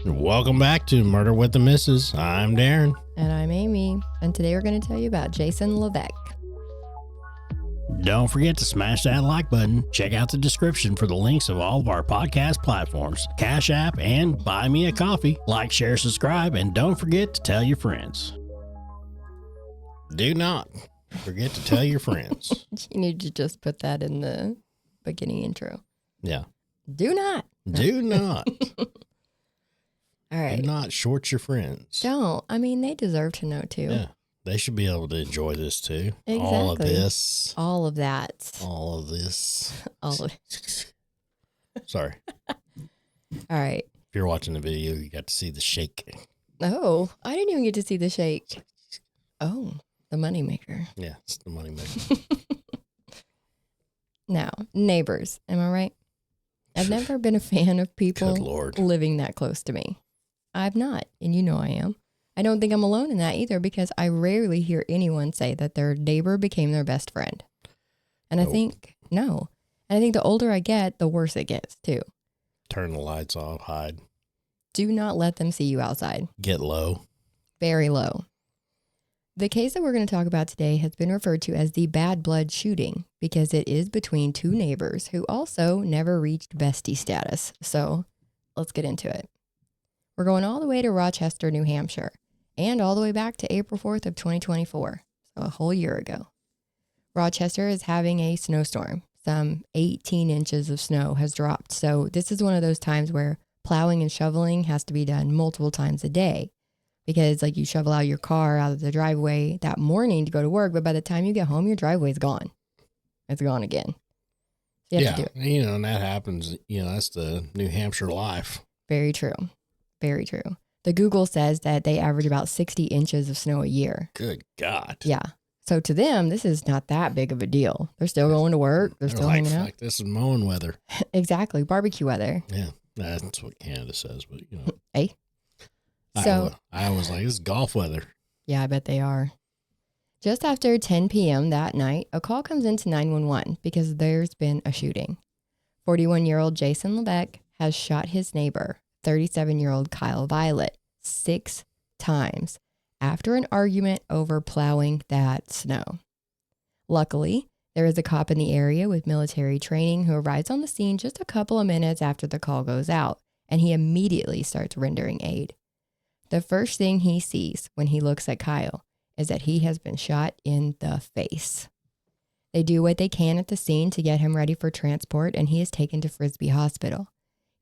Welcome back to Murder with the Missus. I'm Darren. And I'm Amy. And today we're going to tell you about Jason Levesque. Don't forget to smash that like button. Check out the description for the links of all of our podcast platforms, CashApp, and Buy Me a Coffee. Like, share, subscribe, and don't forget to tell your friends. Do not forget to tell your friends. You need to just put that in the beginning intro. Yeah. Do not. Do not. All right. Do not short your friends. Don't. I mean, they deserve to know too. Yeah. They should be able to enjoy this too. Exactly. All of this. All of that. All of this. All of it. Sorry. All right. If you're watching the video, you got to see the shake. Oh, I didn't even get to see the shake. Oh, the moneymaker. Yeah, it's the moneymaker. Now, neighbors. Am I right? I've never been a fan of people Good Lord. living that close to me. I've not, and you know I am. I don't think I'm alone in that either because I rarely hear anyone say that their neighbor became their best friend. And Nope. I think, no. And I think the older I get, the worse it gets too. Turn the lights off, hide, Do not let them see you outside. get low. Very low. The case that we're going to talk about today has been referred to as the bad blood shooting because it is between two neighbors who also never reached bestie status. So let's get into it. We're going all the way to Rochester, New Hampshire, and all the way back to April 4th of 2024, so a whole year ago. Rochester is having a snowstorm. Some 18 inches of snow has dropped. So this is one of those times where plowing and shoveling has to be done multiple times a day. Because like you shovel out your car out of the driveway that morning to go to work, but by the time you get home, your driveway's gone. It's gone again. So you have to do it. And that happens. That's the New Hampshire life. Very true. Very true. The Google says that they average about 60 inches of snow a year. Good God. Yeah. So to them, this is not that big of a deal. They're still going to work. They're still hanging out. Like this is mowing weather. Exactly. Barbecue weather. Yeah, that's what Canada says. But Hey. So I was like, this is golf weather. yeah, I bet they are. Just after 10 p.m. that night, a call comes into 911 because there's been a shooting. 41-year-old Jason Levesque has shot his neighbor, 37-year-old Kyle Violet, 6 times after an argument over plowing that snow. Luckily, there is a cop in the area with military training who arrives on the scene just a couple of minutes after the call goes out, and he immediately starts rendering aid. The first thing he sees when he looks at Kyle is that he has been shot in the face. They do what they can at the scene to get him ready for transport, and he is taken to Frisbee Hospital.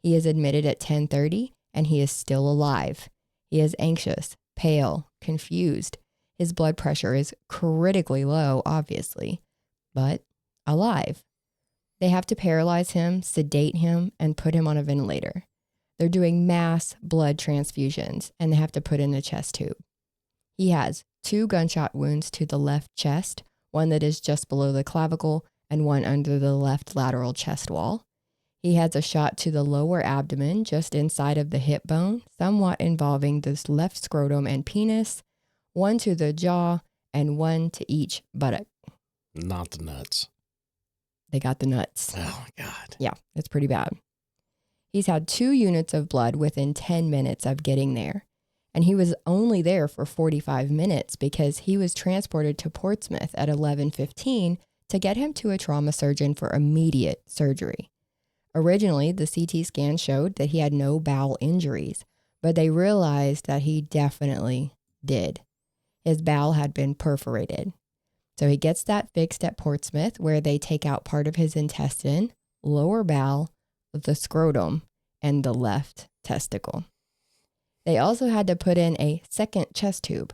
He is admitted at 10:30, and he is still alive. He is anxious, pale, confused. His blood pressure is critically low, obviously, but alive. They have to paralyze him, sedate him, and put him on a ventilator. They're doing mass blood transfusions, and they have to put in a chest tube. He has 2 gunshot wounds to the left chest, one that is just below the clavicle and one under the left lateral chest wall. He has a shot to the lower abdomen, just inside of the hip bone, somewhat involving this left scrotum and penis, one to the jaw, and one to each buttock. Not the nuts. They got the nuts. Oh, my God. Yeah, it's pretty bad. He's had 2 units of blood within 10 minutes of getting there. And he was only there for 45 minutes because he was transported to Portsmouth at 11:15 to get him to a trauma surgeon for immediate surgery. Originally, the CT scan showed that he had no bowel injuries, but they realized that he definitely did. His bowel had been perforated. So he gets that fixed at Portsmouth, where they take out part of his intestine, lower bowel, the scrotum, and the left testicle. They also had to put in a second chest tube.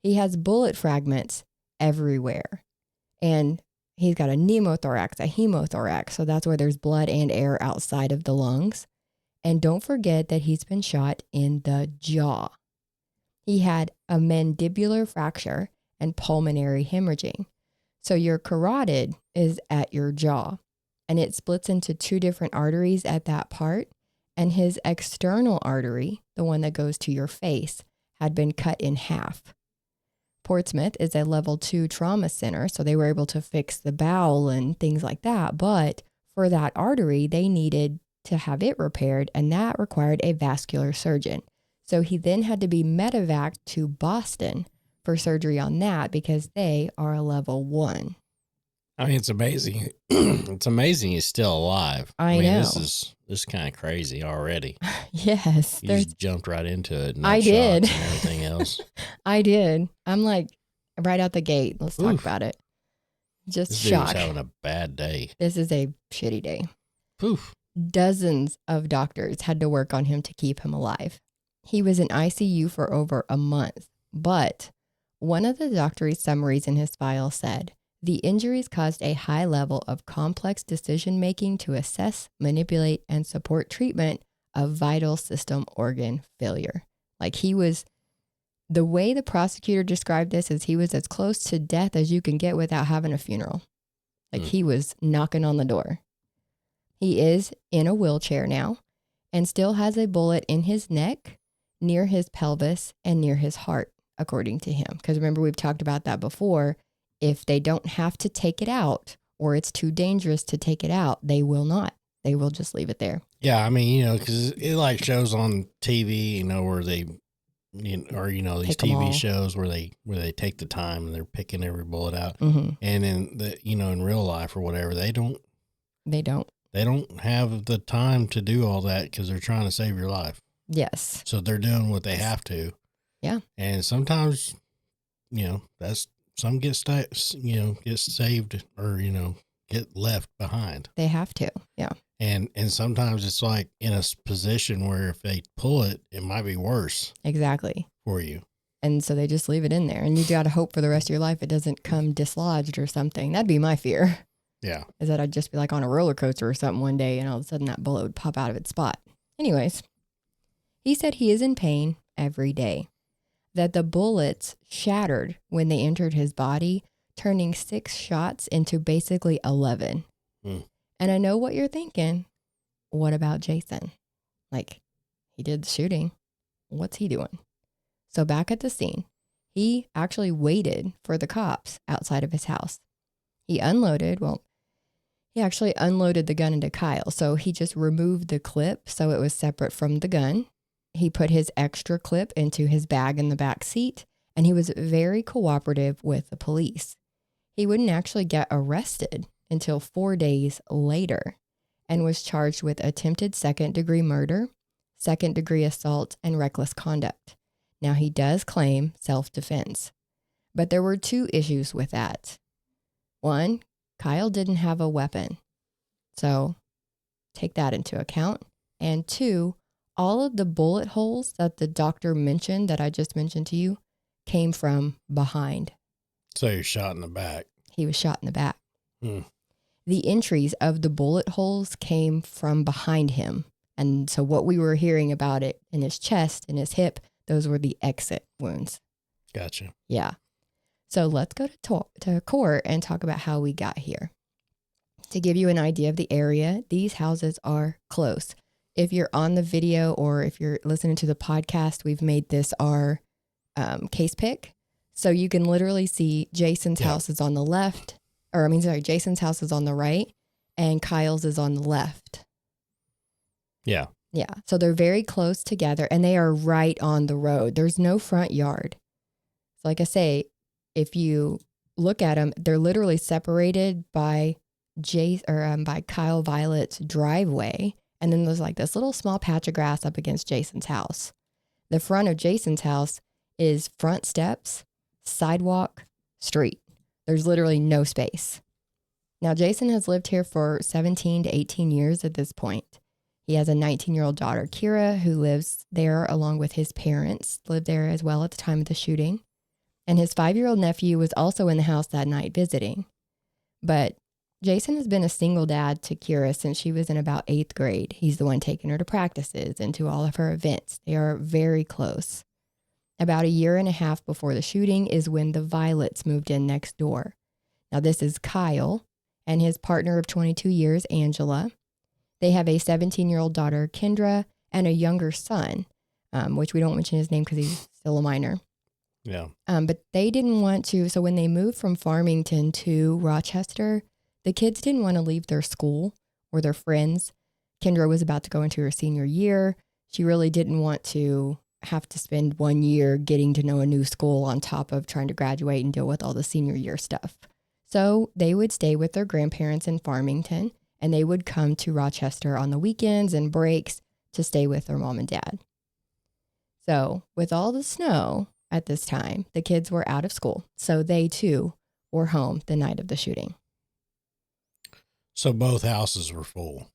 He has bullet fragments everywhere. And he's got a pneumothorax, a hemothorax. So that's where there's blood and air outside of the lungs. And don't forget that he's been shot in the jaw. He had a mandibular fracture and pulmonary hemorrhaging. So your carotid is at your jaw, and it splits into 2 different arteries at that part. And his external artery, the one that goes to your face, had been cut in half. Portsmouth is a level 2 trauma center, so they were able to fix the bowel and things like that. But for that artery, they needed to have it repaired, and that required a vascular surgeon. So he then had to be medevaced to Boston for surgery on that because they are a level 1. I mean, it's amazing. It's amazing he's still alive. I mean, know. This is kind of crazy already. Yes. You just jumped right into it. And I did. And everything else. I did. I'm like, right out the gate. Let's talk about it. Just this shock. Dude's having a bad day. This is a shitty day. Poof. Dozens of doctors had to work on him to keep him alive. He was in ICU for over a month, but one of the doctor's summaries in his file said, the injuries caused a high level of complex decision-making to assess, manipulate, and support treatment of vital system organ failure. Like the way the prosecutor described this is he was as close to death as you can get without having a funeral. Like he was knocking on the door. He is in a wheelchair now and still has a bullet in his neck, near his pelvis, and near his heart, according to him. Because remember, we've talked about that before. If they don't have to take it out or it's too dangerous to take it out, they will not. They will just leave it there. Yeah, I mean, because it like shows on TV, where they, these TV shows where they take the time and they're picking every bullet out. Mm-hmm. And in real life or whatever, they don't have the time to do all that because they're trying to save your life. Yes. So they're doing what they have to. Yeah. And sometimes, some get saved or, get left behind. They have to. Yeah. And sometimes it's like in a position where if they pull it, it might be worse. Exactly. For you. And so they just leave it in there and you got to hope for the rest of your life it doesn't come dislodged or something. That'd be my fear. Yeah. Is that I'd just be like on a roller coaster or something one day and all of a sudden that bullet would pop out of its spot. Anyways, he said he is in pain every day, that the bullets shattered when they entered his body, turning 6 shots into basically 11. And I know what you're thinking. What about Jason? Like, he did the shooting. What's he doing? So back at the scene, he actually waited for the cops outside of his house. He actually unloaded the gun into Kyle. So he just removed the clip so it was separate from the gun. He put his extra clip into his bag in the back seat, and he was very cooperative with the police. He wouldn't actually get arrested until 4 days later and was charged with attempted second-degree murder, second-degree assault, and reckless conduct. Now, he does claim self-defense, but there were 2 issues with that. 1, Kyle didn't have a weapon, so take that into account. And 2, all of the bullet holes that the doctor mentioned, that I just mentioned to you, came from behind. So you're shot in the back. He was shot in the back. The entries of the bullet holes came from behind him. And so what we were hearing about it in his chest, in his hip, those were the exit wounds. Gotcha. Yeah. So let's go to court and talk about how we got here. To give you an idea of the area, these houses are close. If you're on the video or if you're listening to the podcast, we've made this our case pick. So you can literally see Jason's house is on the left, Jason's house is on the right and Kyle's is on the left. Yeah. Yeah. So they're very close together and they are right on the road. There's no front yard. So like I say, if you look at them, they're literally separated by by Kyle Violet's driveway. And then there's like this little small patch of grass up against Jason's house. The front of Jason's house is front steps, sidewalk, street. There's literally no space. Now, Jason has lived here for 17 to 18 years at this point. He has a 19-year-old daughter, Kira, who lives there along with his parents, lived there as well at the time of the shooting. And his 5-year-old nephew was also in the house that night visiting. But Jason has been a single dad to Kira since she was in about 8th grade. He's the one taking her to practices and to all of her events. They are very close. About a year and a half before the shooting is when the Violets moved in next door. Now, this is Kyle and his partner of 22 years, Angela. They have a 17-year-old daughter, Kendra, and a younger son, which we don't mention his name because he's still a minor. Yeah. But they didn't want to. So when they moved from Farmington to Rochester, the kids didn't want to leave their school or their friends Kendra was about to go into her senior year. She really didn't want to have to spend 1 year getting to know a new school on top of trying to graduate and deal with all the senior year stuff. So they would stay with their grandparents in Farmington, and they would come to Rochester on the weekends and breaks to stay with their mom and dad. So with all the snow at this time, the kids were out of school. So they too were home the night of the shooting. So both houses were full.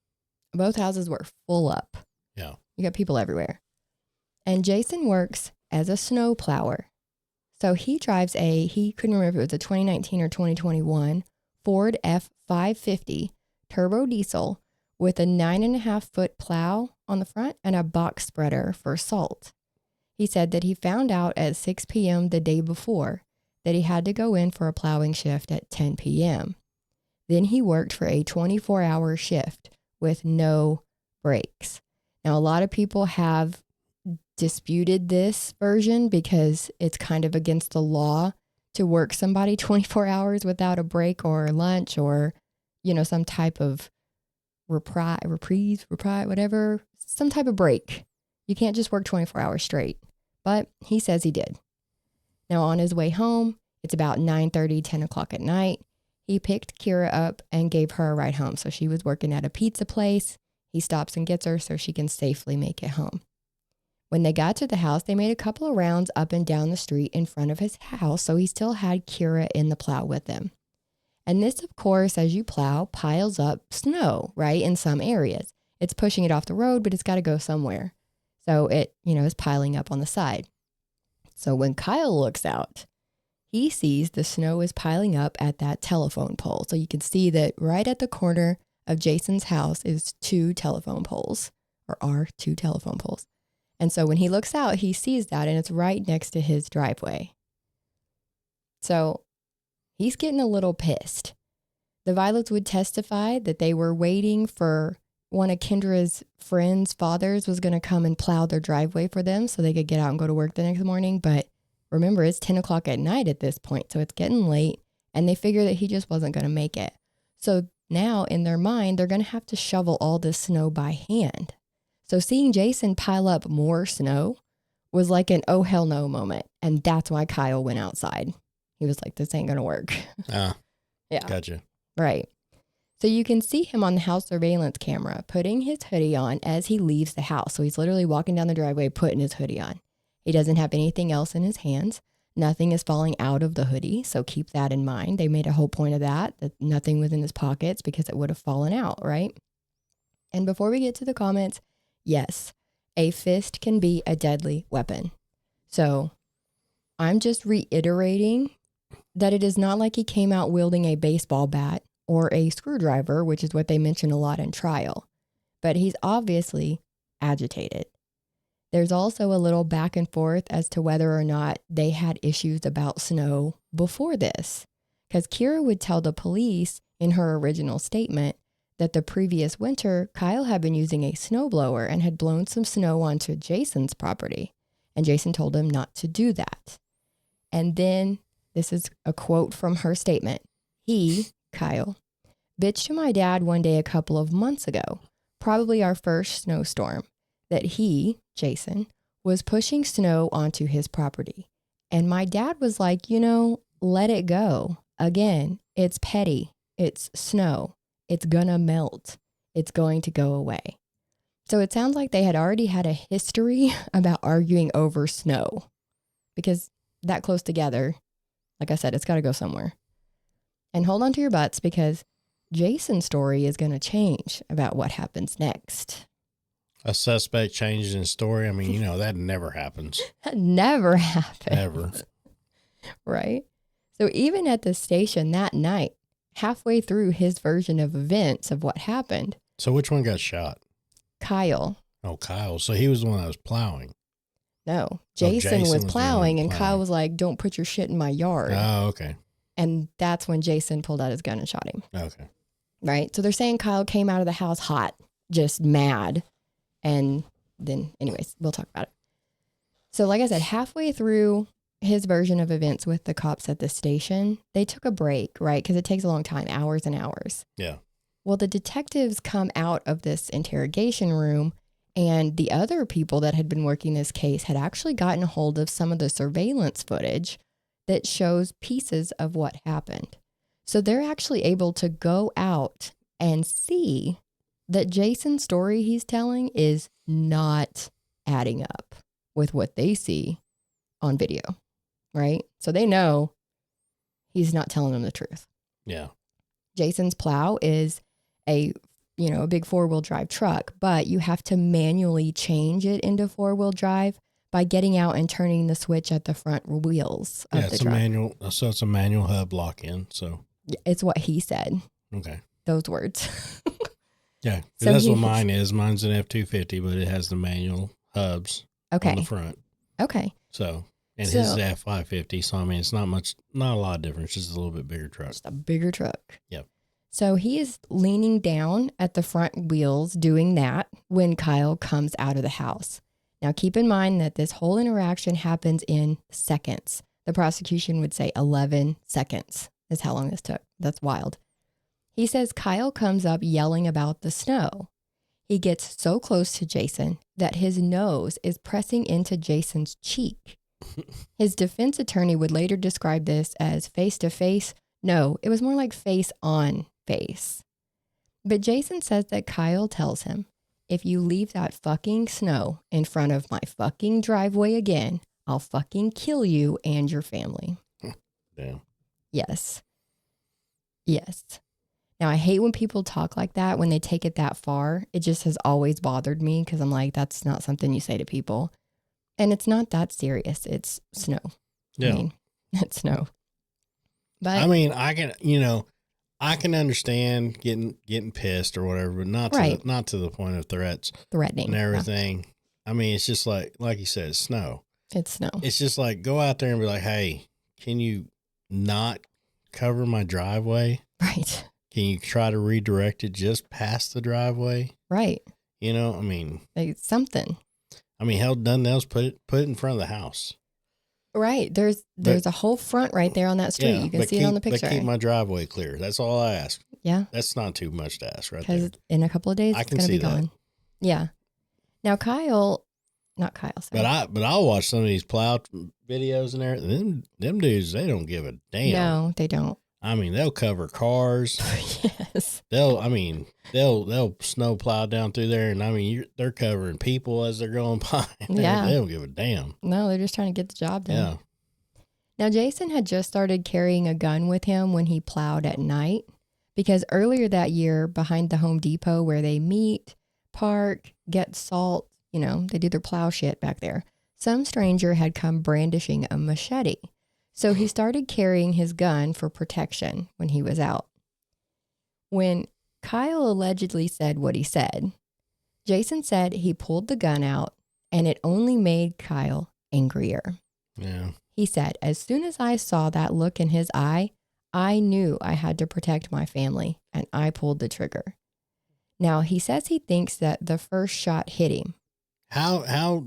Both houses were full up. Yeah. You got people everywhere. And Jason works as a snow plower. So he drives he couldn't remember if it was a 2019 or 2021 Ford F550 turbo diesel with a 9.5-foot plow on the front and a box spreader for salt. He said that he found out at 6 p.m. the day before that he had to go in for a plowing shift at 10 p.m. Then he worked for a 24-hour shift with no breaks. Now, a lot of people have disputed this version because it's kind of against the law to work somebody 24 hours without a break or lunch or, some type of reprise, whatever, some type of break. You can't just work 24 hours straight, but he says he did. Now, on his way home, it's about 9:30, 10 o'clock at night. He picked Kira up and gave her a ride home. So she was working at a pizza place. He stops and gets her so she can safely make it home. When they got to the house, they made a couple of rounds up and down the street in front of his house, so he still had Kira in the plow with him. And this, of course, as you plow, piles up snow, right, in some areas. It's pushing it off the road, but it's got to go somewhere. So it, is piling up on the side. So when Kyle looks out, he sees the snow is piling up at that telephone pole. So you can see that right at the corner of Jason's house is 2 telephone poles, or are 2 telephone poles. And so when he looks out, he sees that, and it's right next to his driveway. So he's getting a little pissed. The Violets would testify that they were waiting for one of Kendra's friends' fathers was going to come and plow their driveway for them so they could get out and go to work the next morning. But remember, it's 10 o'clock at night at this point, so it's getting late, and they figure that he just wasn't going to make it. So now in their mind, they're going to have to shovel all this snow by hand. So seeing Jason pile up more snow was like an oh hell no moment. And that's why Kyle went outside. He was like, this ain't going to work. Yeah. Gotcha. Right. So you can see him on the house surveillance camera putting his hoodie on as he leaves the house. So he's literally walking down the driveway, putting his hoodie on. He doesn't have anything else in his hands. Nothing is falling out of the hoodie. So keep that in mind. They made a whole point of that nothing was in his pockets because it would have fallen out, right? And before we get to the comments, yes, a fist can be a deadly weapon. So I'm just reiterating that it is not like he came out wielding a baseball bat or a screwdriver, which is what they mention a lot in trial. But he's obviously agitated. There's also a little back and forth as to whether or not they had issues about snow before this. Because Kira would tell the police in her original statement that the previous winter, Kyle had been using a snowblower and had blown some snow onto Jason's property. And Jason told him not to do that. And then, this is a quote from her statement. He, Kyle, bitched to my dad one day a couple of months ago, probably our first snowstorm, that he, Jason, was pushing snow onto his property. And my dad was like, let it go. Again, it's petty. It's snow. It's gonna melt. It's going to go away. So it sounds like they had already had a history about arguing over snow because that close together, like I said, it's got to go somewhere. And hold on to your butts because Jason's story is going to change about what happens next. A suspect changes in story. I mean, that never happens. That never happens. Never. Right? So even at the station that night, halfway through his version of events of what happened. So which one got shot? Kyle. Oh, Kyle. So he was the one that was plowing. No, Jason was plowing and Kyle was like, don't put your shit in my yard. Oh, okay. And that's when Jason pulled out his gun and shot him. Okay. Right? So they're saying Kyle came out of the house hot, just mad. And then, anyways, we'll talk about it. So like I said, halfway through his version of events with the cops at the station, they took a break, right? Because it takes a long time, hours and hours. Yeah. Well, the detectives come out of this interrogation room, and the other people that had been working this case had actually gotten a hold of some of the surveillance footage that shows pieces of what happened. So they're actually able to go out and see that Jason's story he's telling is not adding up with what they see on video, right? So they know he's not telling them the truth. Yeah. Jason's Plow is a big 4-wheel drive truck, but you have to manually change it into 4-wheel drive by getting out and turning the switch at the front wheels of the truck. Manual. So it's a manual hub lock-in. So it's what he said. Okay. Those words. Yeah, So that's what mine is. Mine's an F-250, but it has the manual hubs on the front. Okay. So, and his is F-550. So, I mean, it's not a lot of difference. Just a little bit bigger truck. Just a bigger truck. Yep. So he is leaning down at the front wheels doing that when Kyle comes out of the house. Now, keep in mind that this whole interaction happens in seconds. The prosecution would say 11 seconds is how long this took. That's wild. He says Kyle comes up yelling about the snow. He gets so close to Jason that his nose is pressing into Jason's cheek. His defense attorney would later describe this as face-to-face. No, it was more like face-on-face. But Jason says that Kyle tells him, if you leave that fucking snow in front of my fucking driveway again, I'll fucking kill you and your family. Damn. Yes. Yes. Now, I hate when people talk like that, when they take it that far. It just has always bothered me because I'm like, that's not something you say to people. And it's not that serious. It's snow. Yeah. I mean, it's snow. But I mean, I can understand getting pissed or whatever, but not to the point of threatening and everything. Yeah. I mean, it's just like you said, it's snow. It's snow. It's just like, go out there and be like, hey, can you not cover my driveway? Right. Can you try to redirect it just past the driveway? Right. I mean, like something. I mean, hell, nothing else. Put it in front of the house. Right. There's a whole front right there on that street. Yeah, you can see it on the picture. But keep my driveway clear. That's all I ask. Yeah. That's not too much to ask, right there. Because in a couple of days, it's going to be gone. Yeah. Now, not Kyle. Sorry. But I'll watch some of these Plow videos and everything. Them dudes, they don't give a damn. No, they don't. I mean, they'll cover cars. Yes. They'll snow plow down through there, and I mean, they're covering people as they're going by. Yeah. They don't give a damn. No, they're just trying to get the job done. Yeah. Now, Jason had just started carrying a gun with him when he plowed at night, because earlier that year, behind the Home Depot where they meet, park, get salt, they do their plow shit back there, some stranger had come brandishing a machete. So he started carrying his gun for protection when he was out. When Kyle allegedly said what he said, Jason said he pulled the gun out and it only made Kyle angrier. Yeah. He said, as soon as I saw that look in his eye, I knew I had to protect my family and I pulled the trigger. Now, he says he thinks that the first shot hit him. How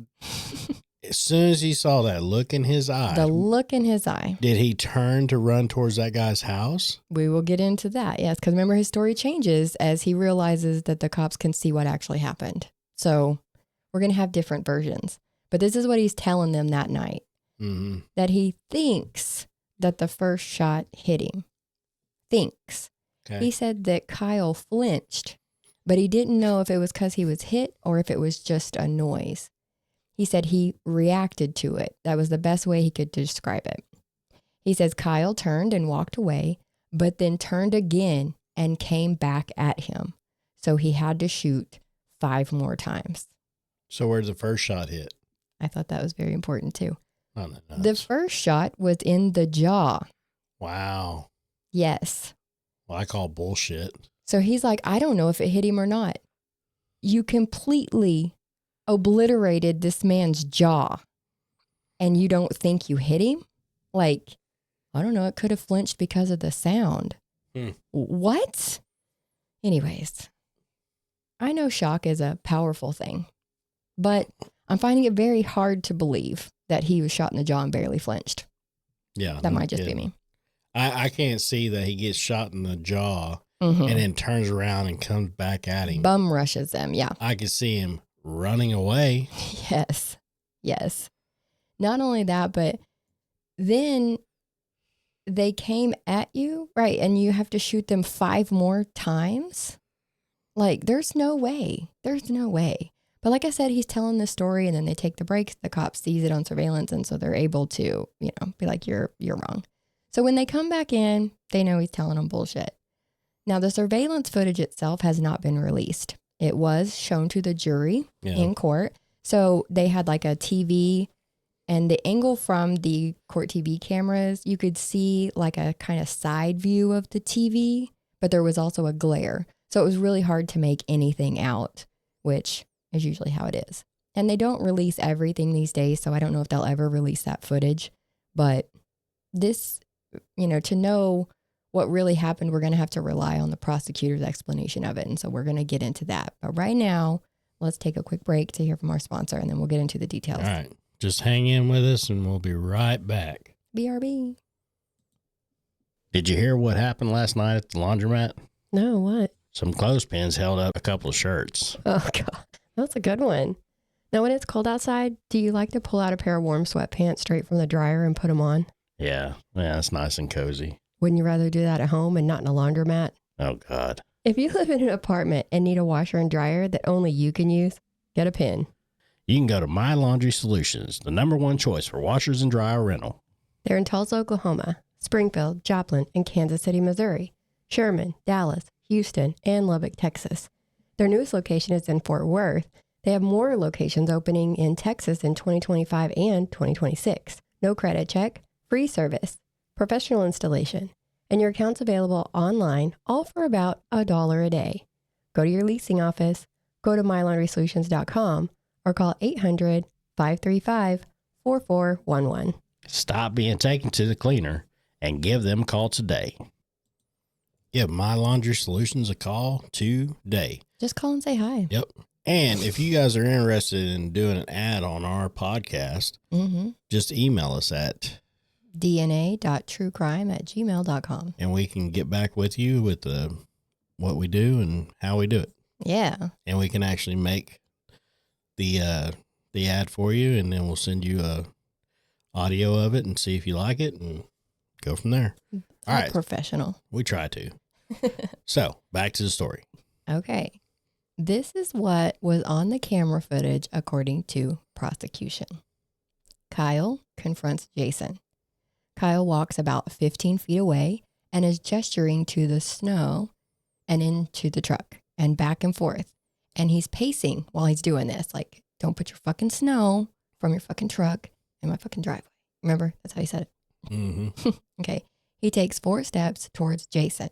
as soon as he saw that look in his eye. The look in his eye. Did he turn to run towards that guy's house? We will get into that, yes. Because remember, his story changes as he realizes that the cops can see what actually happened. So we're going to have different versions. But this is what he's telling them that night. Mm-hmm. That he thinks that the first shot hit him. Thinks. Okay. He said that Kyle flinched, but he didn't know if it was because he was hit or if it was just a noise. He said he reacted to it. That was the best way he could describe it. He says Kyle turned and walked away, but then turned again and came back at him. So he had to shoot 5 more times. So where'd the first shot hit? I thought that was very important too. Oh, the first shot was in the jaw. Wow. Yes. Well, I call bullshit. So he's like, I don't know if it hit him or not. You completely obliterated this man's jaw and you don't think you hit him? Like, I don't know. It could have flinched because of the sound. What? Anyways, I know shock is a powerful thing, but I'm finding it very hard to believe that he was shot in the jaw and barely flinched. Yeah. That might just be me. I can't see that he gets shot in the jaw and then turns around and comes back at him. Bum rushes him. Yeah. I could see him running away. Yes. Yes. Not only that, but then they came at you, right? And you have to shoot them 5 more times. Like, there's no way. There's no way. But like I said, he's telling the story, and then they take the breaks. The cop sees it on surveillance, and so they're able to, be like, you're wrong. So when they come back in, they know he's telling them bullshit. Now, the surveillance footage itself has not been released. It was shown to the jury in court. So they had like a TV, and the angle from the court TV cameras, you could see like a kind of side view of the TV, but there was also a glare. So it was really hard to make anything out, which is usually how it is. And they don't release everything these days, so I don't know if they'll ever release that footage. But this, to know what really happened, we're going to have to rely on the prosecutor's explanation of it. And so we're going to get into that. But right now, let's take a quick break to hear from our sponsor, and then we'll get into the details. All right. Just hang in with us, and we'll be right back. BRB. Did you hear what happened last night at the laundromat? No, what? Some clothespins held up a couple of shirts. Oh, God. That's a good one. Now, when it's cold outside, do you like to pull out a pair of warm sweatpants straight from the dryer and put them on? Yeah, it's nice and cozy. Wouldn't you rather do that at home and not in a laundromat? Oh, God. If you live in an apartment and need a washer and dryer that only you can use, get a pin. You can go to My Laundry Solutions, the #1 choice for washers and dryer rental. They're in Tulsa, Oklahoma, Springfield, Joplin, and Kansas City, Missouri, Sherman, Dallas, Houston, and Lubbock, Texas. Their newest location is in Fort Worth. They have more locations opening in Texas in 2025 and 2026. No credit check, free service, professional installation, and your account's available online, all for about $1 a day. Go to your leasing office, go to mylaundrysolutions.com, or call 800-535-4411. Stop being taken to the cleaner and give them a call today. Give My Laundry Solutions a call today. Just call and say hi. Yep. And if you guys are interested in doing an ad on our podcast, just email us at dna.truecrime@gmail.com. and we can get back with you with what we do and how we do it. Yeah. And we can actually make the ad for you, and then we'll send you a audio of it and see if you like it and go from there. All right. Professional. We try to. So back to the story. Okay. This is what was on the camera footage according to prosecution. Kyle confronts Jason. Kyle walks about 15 feet away and is gesturing to the snow and into the truck and back and forth. And he's pacing while he's doing this. Like, don't put your fucking snow from your fucking truck in my fucking driveway. Remember? That's how he said it. Mm-hmm. Okay. He takes 4 steps towards Jason.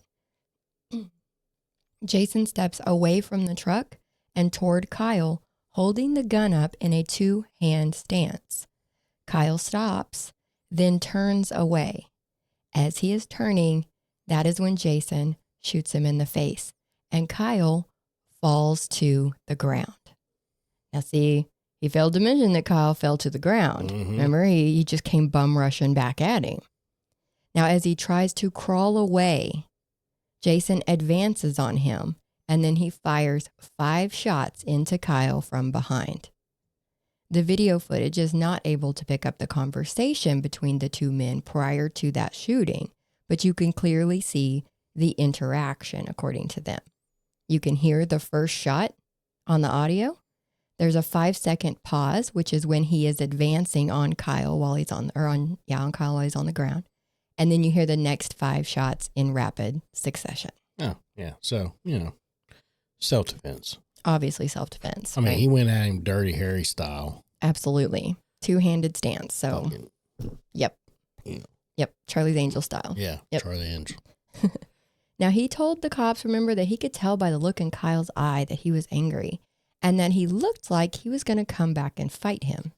Jason steps away from the truck and toward Kyle, holding the gun up in a 2-hand stance. Kyle stops, then turns away. As he is turning, that is when Jason shoots him in the face, and Kyle falls to the ground. Now, see, he failed to mention that Kyle fell to the ground. Remember, he just came bum rushing back at him. Now, as he tries to crawl away, Jason advances on him, and then he fires 5 shots into Kyle from behind. The video footage is not able to pick up the conversation between the 2 men prior to that shooting, but you can clearly see the interaction according to them. You can hear the first shot on the audio. There's a 5-second pause, which is when he is advancing on Kyle while he's on Kyle while he's on the ground. And then you hear the next 5 shots in rapid succession. Oh, yeah. So, self-defense. Obviously self-defense. I mean, right? he went at him Dirty Harry style. Absolutely. 2-handed stance. So, Yep. Charlie's Angel style. Yeah, yep. Charlie Angel. Now, he told the cops, remember, that he could tell by the look in Kyle's eye that he was angry and that he looked like he was going to come back and fight him.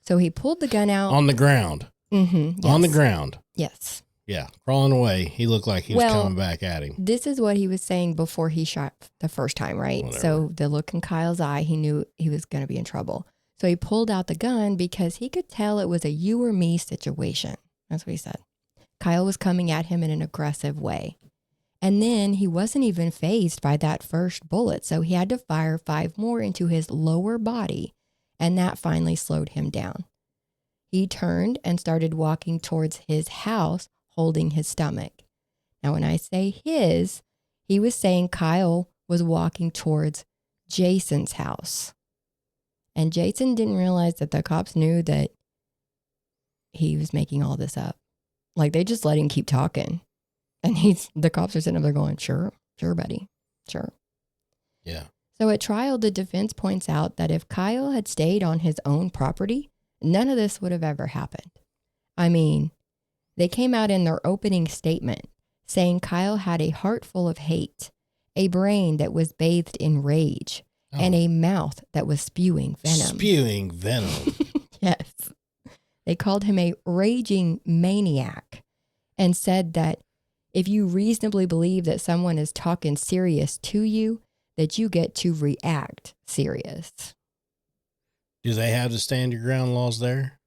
So he pulled the gun out. On the ground. Mm-hmm, yes. On the ground. Yes. Yeah, crawling away. He looked like he was coming back at him. This is what he was saying before he shot the first time, right? Whatever. So the look in Kyle's eye, he knew he was going to be in trouble. So he pulled out the gun because he could tell it was a you or me situation. That's what he said. Kyle was coming at him in an aggressive way. And then he wasn't even fazed by that first bullet, so he had to fire 5 more into his lower body, and that finally slowed him down. He turned and started walking towards his house, holding his stomach. Now, when I say his, he was saying Kyle was walking towards Jason's house. And Jason didn't realize that the cops knew that he was making all this up. Like, they just let him keep talking. And the cops are sitting up there going, sure, buddy, sure. Yeah. So at trial, the defense points out that if Kyle had stayed on his own property, none of this would have ever happened. I mean, they came out in their opening statement saying Kyle had a heart full of hate, a brain that was bathed in rage, and a mouth that was spewing venom. Spewing venom. Yes. They called him a raging maniac and said that if you reasonably believe that someone is talking serious to you, that you get to react serious. Do they have the stand your ground laws there?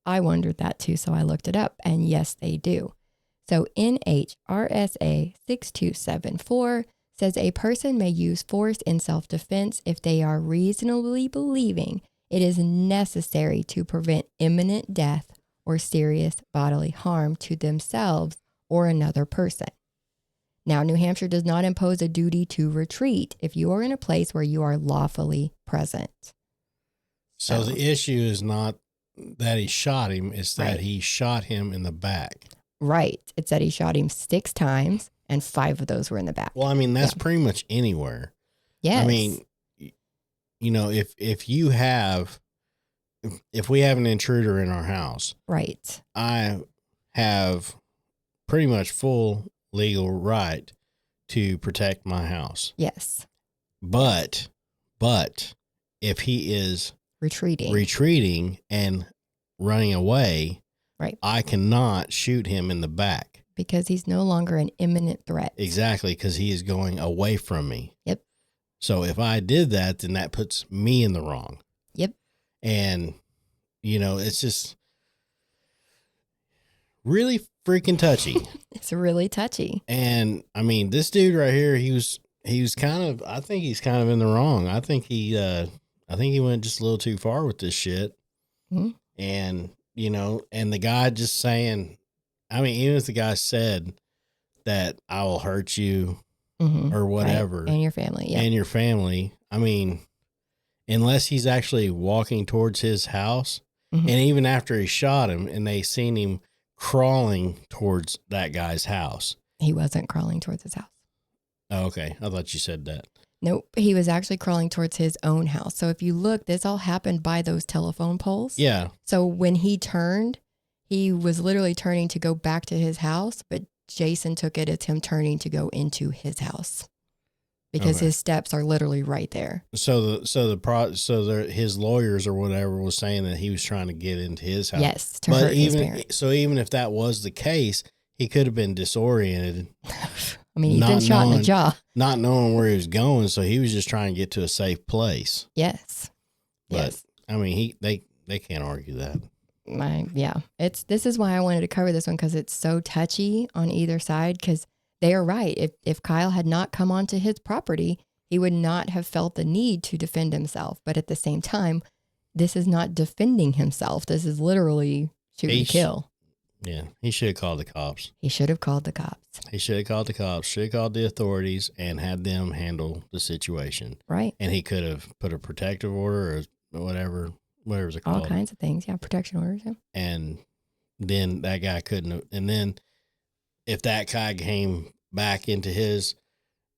I wondered that too, so I looked it up, and yes, they do. So NHRSA 6274 says a person may use force in self-defense if they are reasonably believing it is necessary to prevent imminent death or serious bodily harm to themselves or another person. Now, New Hampshire does not impose a duty to retreat if you are in a place where you are lawfully present. So the issue is not that he shot him, it's that he shot him in the back. Right. It said he shot him 6 times, and 5 of those were in the back. Well, I mean, that's pretty much anywhere. Yes. I mean, you know, if we have an intruder in our house, right, I have pretty much full legal right to protect my house. Yes. But if he is retreating and running away, right, I cannot shoot him in the back. Because he's no longer an imminent threat. Exactly, because he is going away from me. Yep. So if I did that, then that puts me in the wrong. Yep. And, you know, it's just really freaking touchy. It's really touchy. And, I mean, this dude right here, he was kind of, I think he's kind of in the wrong. I think he went just a little too far with this shit. Mm-hmm. And, you know, and the guy just saying, I mean, even if the guy said that I will hurt you or whatever. Right. And your family. Yeah. And your family. I mean, unless he's actually walking towards his house, and even after he shot him and they seen him crawling towards that guy's house. He wasn't crawling towards his house. Oh, okay. I thought you said that. Nope. He was actually crawling towards his own house. So if you look, this all happened by those telephone poles. Yeah. So when he turned, he was literally turning to go back to his house, but Jason took it as him turning to go into his house because his steps are literally right there. So his lawyers or whatever was saying that he was trying to get into his house. Yes, to hurt his parents. So even if that was the case, he could have been disoriented. I mean, he's been shot in the jaw. Not knowing where he was going, so he was just trying to get to a safe place. Yes. But, yes. I mean, they can't argue that. This is why I wanted to cover this one, because it's so touchy on either side, because they are right. If Kyle had not come onto his property, he would not have felt the need to defend himself. But at the same time, this is not defending himself. This is literally shoot and kill. Yeah, he should have called the cops. He should have called the cops. He should have called the cops, should have called the authorities and had them handle the situation. Right. And he could have put a protective order or whatever it called. All kinds of things. Yeah, protection orders. Yeah. And then that guy couldn't have, and then if that guy came back into his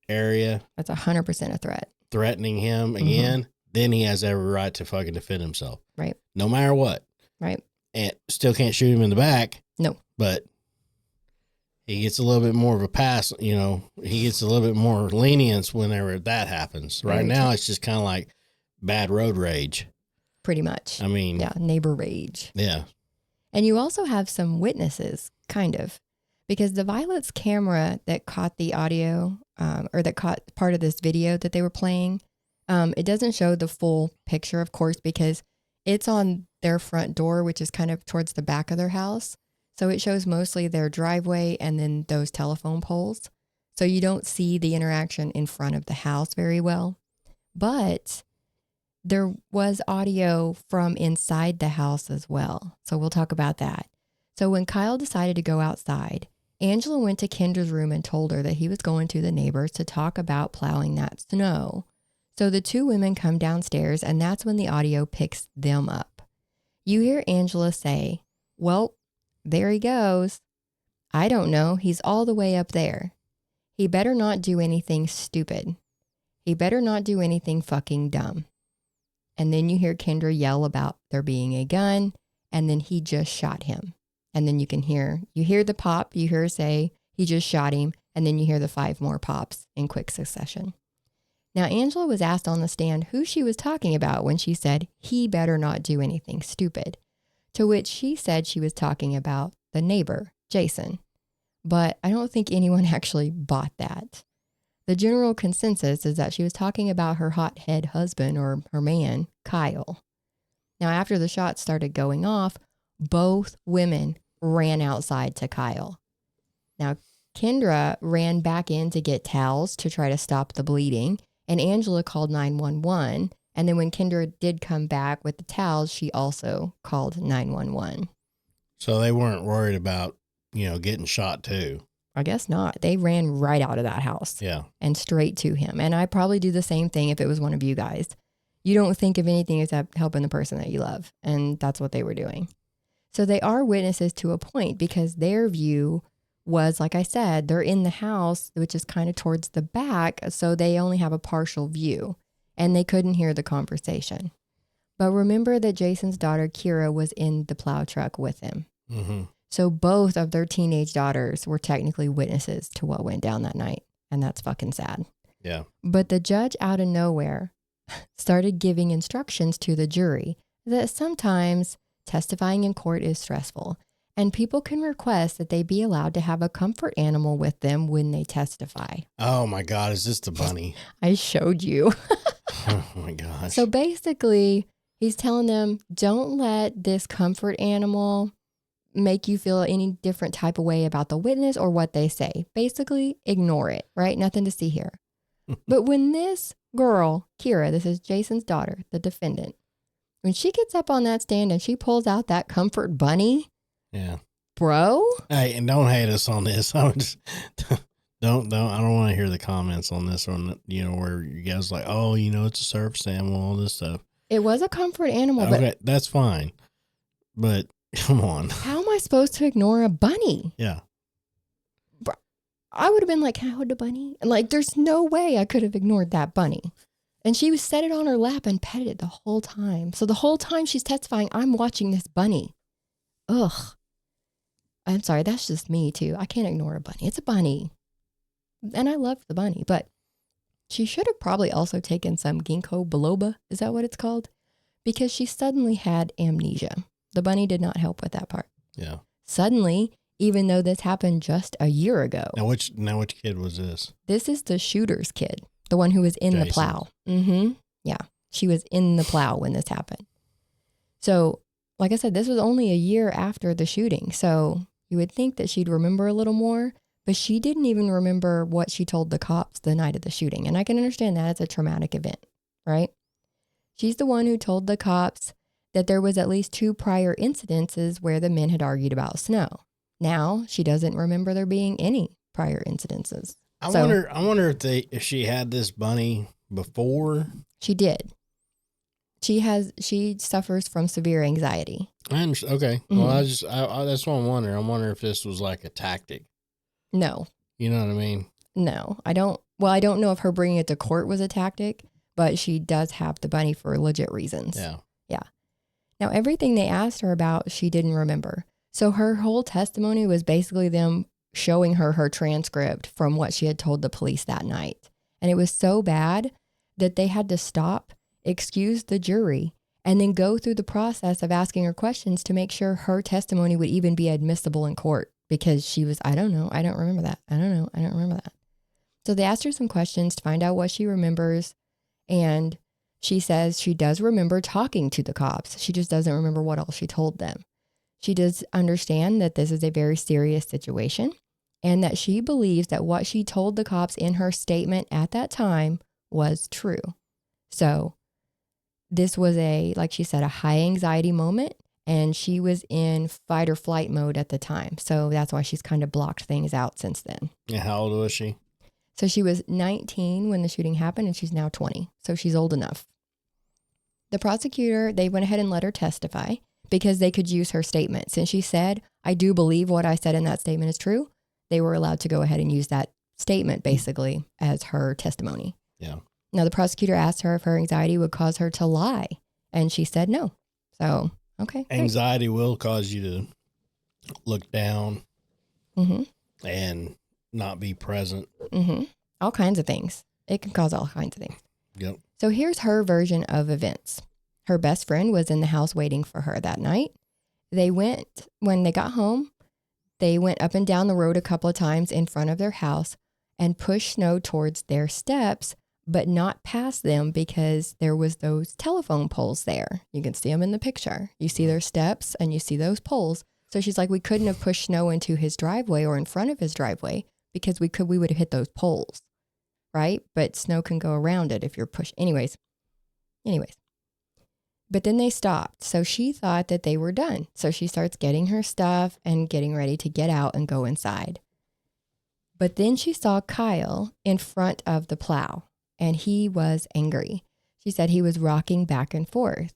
area. That's 100% a threat. Threatening him again, then he has every right to fucking defend himself. Right. No matter what. Right. And still can't shoot him in the back. No. But he gets a little bit more of a pass, you know, he gets a little bit more lenience whenever that happens. Right now, it's just kind of like bad road rage. Pretty much. I mean. Yeah, neighbor rage. Yeah. And you also have some witnesses, kind of, because the Violet's camera that caught the audio or that caught part of this video that they were playing, it doesn't show the full picture, of course, because it's on their front door, which is kind of towards the back of their house. So it shows mostly their driveway and then those telephone poles. So you don't see the interaction in front of the house very well. But there was audio from inside the house as well. So we'll talk about that. So when Kyle decided to go outside, Angela went to Kendra's room and told her that he was going to the neighbors to talk about plowing that snow. So the two women come downstairs, and that's when the audio picks them up. You hear Angela say, "Well, there he goes. I don't know. He's all the way up there. He better not do anything stupid. He better not do anything fucking dumb." And then you hear Kendra yell about there being a gun, and then he just shot him. And then you hear the pop, you hear her say, he just shot him, and then you hear the 5 more pops in quick succession. Now, Angela was asked on the stand who she was talking about when she said, he better not do anything stupid, to which she said she was talking about the neighbor, Jason. But I don't think anyone actually bought that. The general consensus is that she was talking about her hothead husband or her man, Kyle. Now, after the shots started going off, both women ran outside to Kyle. Now, Kendra ran back in to get towels to try to stop the bleeding, and Angela called 911. And then when Kendra did come back with the towels, she also called 911. So they weren't worried about, getting shot too. I guess not. They ran right out of that house. Yeah. And straight to him. And I'd probably do the same thing if it was one of you guys. You don't think of anything except helping the person that you love. And that's what they were doing. So they are witnesses to a point because their view was, like I said, they're in the house, which is kind of towards the back. So they only have a partial view and they couldn't hear the conversation. But remember that Jason's daughter, Kira, was in the plow truck with him. Mm-hmm. So both of their teenage daughters were technically witnesses to what went down that night. And that's fucking sad. Yeah. But the judge out of nowhere started giving instructions to the jury that sometimes testifying in court is stressful and people can request that they be allowed to have a comfort animal with them when they testify. Oh my God, is this the bunny? I showed you. Oh my gosh. So basically, he's telling them, don't let this comfort animal make you feel any different type of way about the witness or what they say. Basically, ignore it, right? Nothing to see here. But when this girl, Kira, this is Jason's daughter, the defendant, when she gets up on that stand and she pulls out that comfort bunny, yeah, bro. Hey, and don't hate us on this. I just don't. I don't want to hear the comments on this one. Where you guys are like, oh, it's a service animal, all this stuff. It was a comfort animal, okay, but that's fine. But come on, how am I supposed to ignore a bunny? Yeah. I would have been like, can I hold the bunny? And like, there's no way I could have ignored that bunny. And she set it on her lap and petted it the whole time. So the whole time she's testifying, I'm watching this bunny. Ugh. I'm sorry, that's just me too. I can't ignore a bunny. It's a bunny. And I love the bunny, but she should have probably also taken some ginkgo biloba. Is that what it's called? Because she suddenly had amnesia. The bunny did not help with that part. Yeah. Suddenly, even though this happened just a year ago. Now which kid was this? This is the shooter's kid, the one who was in Jason. the plow. Mm-hmm. Yeah, she was in the plow when this happened. So, like I said, this was only a year after the shooting. So you would think that she'd remember a little more, but she didn't even remember what she told the cops the night of the shooting. And I can understand that it's a traumatic event, right? She's the one who told the cops that there was at least 2 prior incidences where the men had argued about snow. Now she doesn't remember there being any prior incidences. I wonder if she had this bunny before. She did. She suffers from severe anxiety. Okay. Mm-hmm. Well, that's what I'm wondering. I'm wondering if this was like a tactic. No. You know what I mean? No, I don't. Well, I don't know if her bringing it to court was a tactic, but she does have the bunny for legit reasons. Yeah. Yeah. Now, everything they asked her about, she didn't remember. So her whole testimony was basically them showing her transcript from what she had told the police that night. And it was so bad that they had to stop, excuse the jury, and then go through the process of asking her questions to make sure her testimony would even be admissible in court because she was, I don't know, I don't remember that. I don't know, I don't remember that. So they asked her some questions to find out what she remembers. And she says she does remember talking to the cops. She just doesn't remember what else she told them. She does understand that this is a very serious situation and that she believes that what she told the cops in her statement at that time was true. So this was like she said, a high anxiety moment, and she was in fight or flight mode at the time. So that's why she's kind of blocked things out since then. Yeah, how old was she? So she was 19 when the shooting happened, and she's now 20. So she's old enough. The prosecutor, they went ahead and let her testify because they could use her statement. Since she said, I do believe what I said in that statement is true, they were allowed to go ahead and use that statement basically as her testimony. Yeah. Now, the prosecutor asked her if her anxiety would cause her to lie, and she said no. So, okay. Anxiety will cause you to look down and not be present. All kinds of things. It can cause all kinds of things. Yep. So here's her version of events. Her best friend was in the house waiting for her that night. When they got home, they went up and down the road a couple of times in front of their house and pushed snow towards their steps, but not past them because there was those telephone poles there. You can see them in the picture. You see their steps and you see those poles. So she's like, we couldn't have pushed snow into his driveway or in front of his driveway because we would have hit those poles, right? But snow can go around it if you're pushed. Anyways. But then they stopped. So she thought that they were done. So she starts getting her stuff and getting ready to get out and go inside. But then she saw Kyle in front of the plow, and he was angry. She said he was rocking back and forth.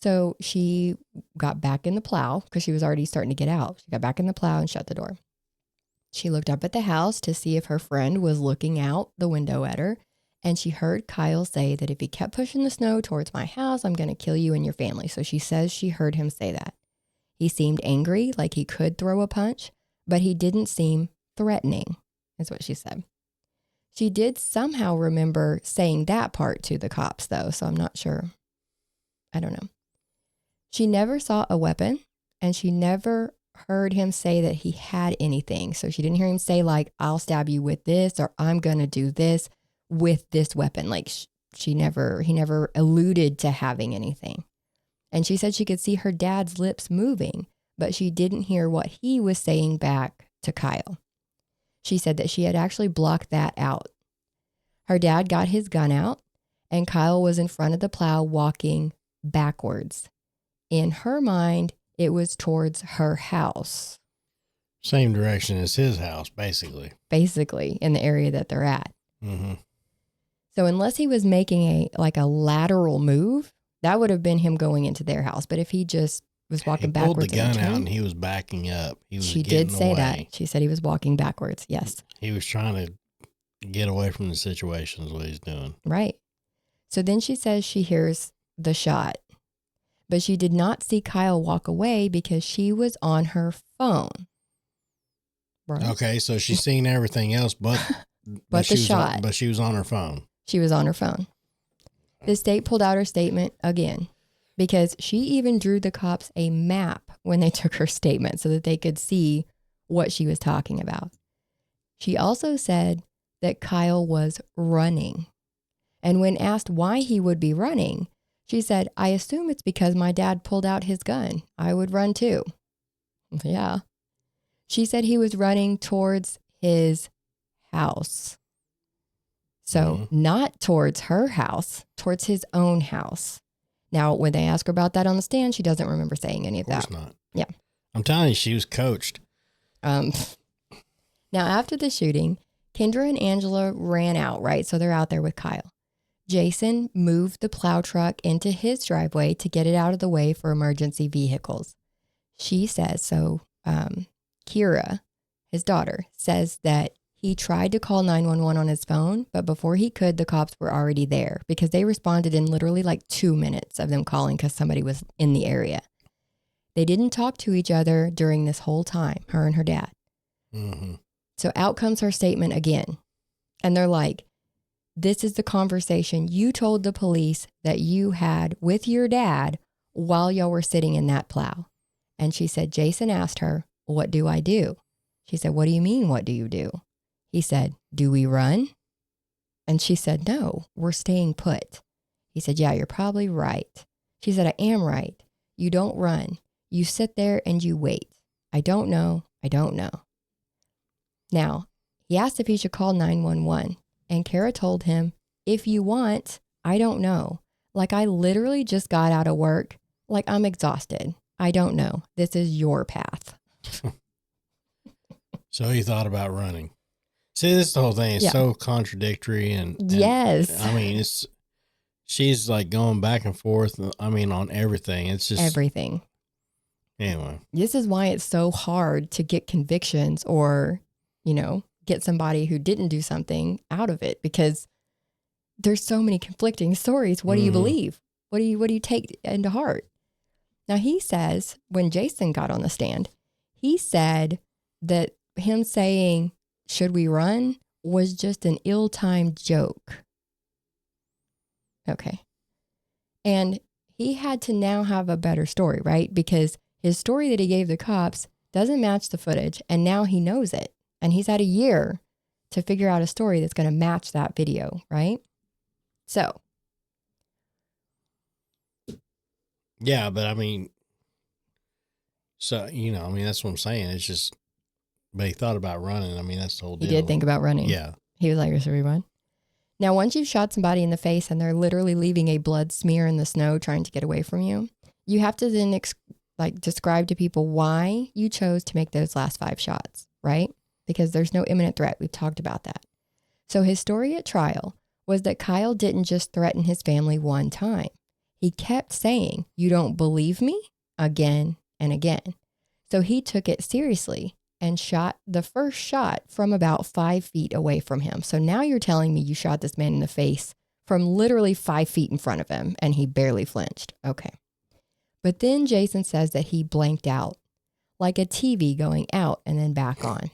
So she got back in the plow because she was already starting to get out. She got back in the plow and shut the door. She looked up at the house to see if her friend was looking out the window at her. And she heard Kyle say that if he kept pushing the snow towards my house, I'm going to kill you and your family. So she says she heard him say that. He seemed angry, like he could throw a punch, but he didn't seem threatening, is what she said. She did somehow remember saying that part to the cops, though, so I'm not sure. I don't know. She never saw a weapon, and she never heard him say that he had anything. So she didn't hear him say, like, I'll stab you with this, or I'm going to do this with this weapon. Like, he never alluded to having anything. And she said she could see her dad's lips moving, but she didn't hear what he was saying back to Kyle. She said that she had actually blocked that out. Her dad got his gun out, and Kyle was in front of the plow walking backwards. In her mind, it was towards her house. Same direction as his house, basically. Basically, in the area that they're at. Mm-hmm. So unless he was making a lateral move, that would have been him going into their house. But if he just was walking backwards, pulled the gun out and he was backing up. She did say that. She said he was walking backwards. Yes. He was trying to get away from the situation is what he's doing. Right. So then she says she hears the shot, but she did not see Kyle walk away because she was on her phone. Right. Okay, so she's seen everything else, but the shot. But she was on her phone. She was on her phone. The state pulled out her statement again because she even drew the cops a map when they took her statement so that they could see what she was talking about. She also said that Kyle was running. And when asked why he would be running, she said, I assume it's because my dad pulled out his gun. I would run too. Yeah. She said he was running towards his house. So not towards her house, towards his own house. Now, when they ask her about that on the stand, she doesn't remember saying any of that. Of course not. Yeah. I'm telling you, she was coached. Now, after the shooting, Kendra and Angela ran out, right? So they're out there with Kyle. Jason moved the plow truck into his driveway to get it out of the way for emergency vehicles. She says, Kira, his daughter, says that he tried to call 911 on his phone, but before he could, the cops were already there because they responded in literally like 2 minutes of them calling because somebody was in the area. They didn't talk to each other during this whole time, her and her dad. Mm-hmm. So out comes her statement again. And they're like, this is the conversation you told the police that you had with your dad while y'all were sitting in that plow. And she said, Jason asked her, what do I do? She said, what do you mean, what do you do? He said, do we run? And she said, no, we're staying put. He said, yeah, you're probably right. She said, I am right. You don't run. You sit there and you wait. I don't know. Now, he asked if he should call 911, and Kara told him, if you want, I don't know. Like, I literally just got out of work. Like, I'm exhausted. I don't know. This is your path. So he thought about running. See, this whole thing is so contradictory. And yes. I mean, she's like going back and forth. I mean, on everything. It's just everything. Anyway. This is why it's so hard to get convictions or, get somebody who didn't do something out of it, because there's so many conflicting stories. What do you believe? What do you take into heart? Now, he says when Jason got on the stand, he said that him saying, should we run, was just an ill-timed joke. Okay. And he had to now have a better story, right? Because his story that he gave the cops doesn't match the footage, and now he knows it. And he's had a year to figure out a story that's going to match that video, right? So. Yeah, but I mean, that's what I'm saying. It's just, but he thought about running. I mean, that's the whole deal. He did think about running. Yeah. He was like, should we run? Now, once you've shot somebody in the face and they're literally leaving a blood smear in the snow trying to get away from you, you have to then describe to people why you chose to make those last 5 shots, right? Because there's no imminent threat. We've talked about that. So his story at trial was that Kyle didn't just threaten his family one time. He kept saying, you don't believe me? Again and again. So he took it seriously and shot the first shot from about 5 feet away from him. So now you're telling me you shot this man in the face from literally 5 feet in front of him, and he barely flinched. Okay. But then Jason says that he blanked out, like a TV going out and then back on.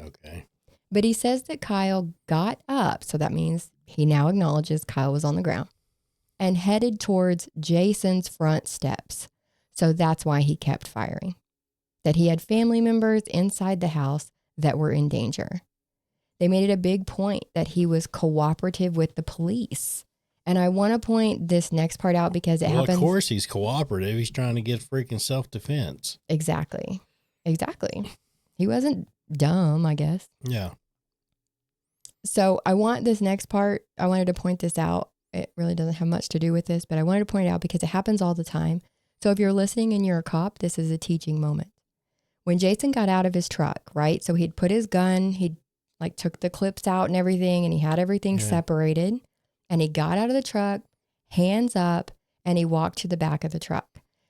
Okay. But he says that Kyle got up, so that means he now acknowledges Kyle was on the ground, and headed towards Jason's front steps. So that's why he kept firing. That he had family members inside the house that were in danger. They made it a big point that he was cooperative with the police. And I want to point this next part out because it happens. Of course he's cooperative. He's trying to get freaking self-defense. Exactly. He wasn't dumb, I guess. Yeah. So I want this next part. I wanted to point this out. It really doesn't have much to do with this, but I wanted to point it out because it happens all the time. So if you're listening and you're a cop, this is a teaching moment. When Jason got out of his truck, right? So he'd put his gun, he'd took the clips out and everything, and he had everything separated. And he got out of the truck, hands up, and he walked to the back of the truck.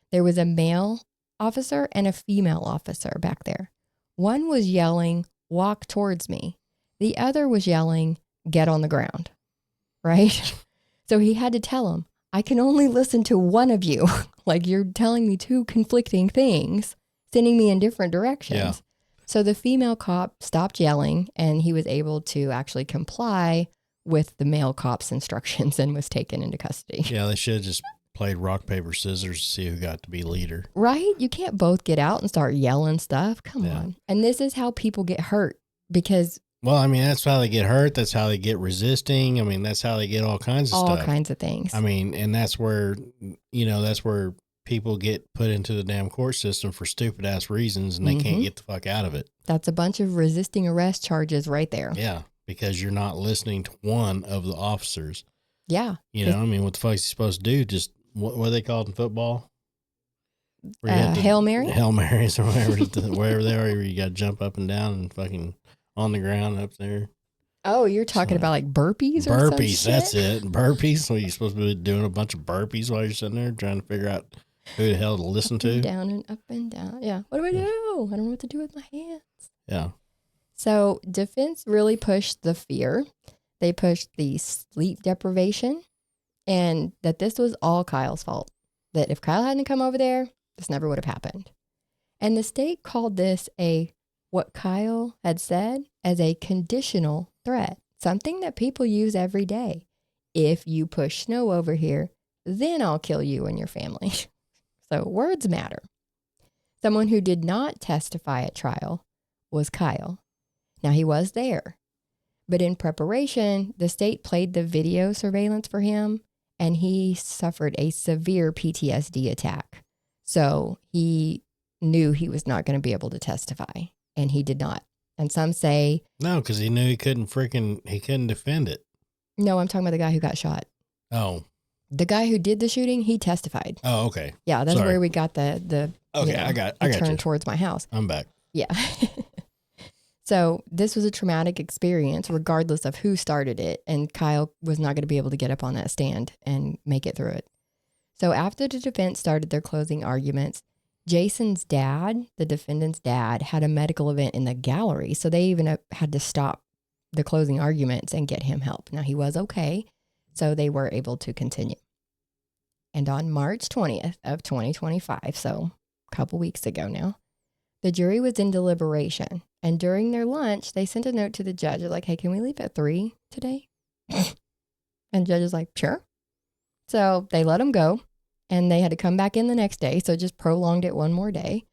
There was a male officer and a female officer back there. One was yelling, walk towards me. The other was yelling, get on the ground, right? So he had to tell him, I can only listen to one of you. Like, you're telling me 2 conflicting things, sending me in different directions. Yeah. So the female cop stopped yelling, and he was able to actually comply with the male cop's instructions and was taken into custody. Yeah, they should have just played rock, paper, scissors to see who got to be leader. Right? You can't both get out and start yelling stuff. Come on. And this is how people get hurt because... Well, I mean, that's how they get hurt. That's how they get resisting. I mean, that's how they get all kinds of stuff. All kinds of things. I mean, and that's where, that's where people get put into the damn court system for stupid ass reasons and they can't get the fuck out of it. That's a bunch of resisting arrest charges right there. Yeah. Because you're not listening to one of the officers. Yeah. I mean, what the fuck is he supposed to do? Just, what are they called in football? Hail Mary? Hail Marys or wherever they are, you got to jump up and down and fucking on the ground up there. Oh, you're talking about like burpees or something? Burpees, that's it. Burpees. So you're supposed to be doing a bunch of burpees while you're sitting there trying to figure out who the hell to listen to. Down and up and down. Yeah. What do I do? I don't know what to do with my hands. Yeah. So defense really pushed the fear. They pushed the sleep deprivation and that this was all Kyle's fault. That if Kyle hadn't come over there, this never would have happened. And the state called this what Kyle had said as a conditional threat, something that people use every day. If you push snow over here, then I'll kill you and your family. So words matter. Someone who did not testify at trial was Kyle. Now, he was there, but in preparation, the state played the video surveillance for him, and he suffered a severe PTSD attack. So he knew he was not going to be able to testify, and he did not. And some say, No, because he knew he couldn't defend it. no, I'm talking about the guy who got shot. Oh. The guy who did the shooting, he testified. Oh, okay. Yeah, that's Sorry. where we got the Okay, I got turn you. towards my house. I'm back. Yeah. So this was a traumatic experience, regardless of who started it. And Kyle was not going to be able to get up on that stand and make it through it. So after the defense started their closing arguments, Jason's dad, the defendant's dad, had a medical event in the gallery. So they even had to stop the closing arguments and get him help. Now, he was okay, so they were able to continue. And on March 20th of 2025, so a couple weeks ago now, the jury was in deliberation. And during their lunch, they sent a note to the judge. They're like, hey, can we leave at 3 today? And the judge is like, sure. So they let him go. And they had to come back in the next day. So it just prolonged it one more day.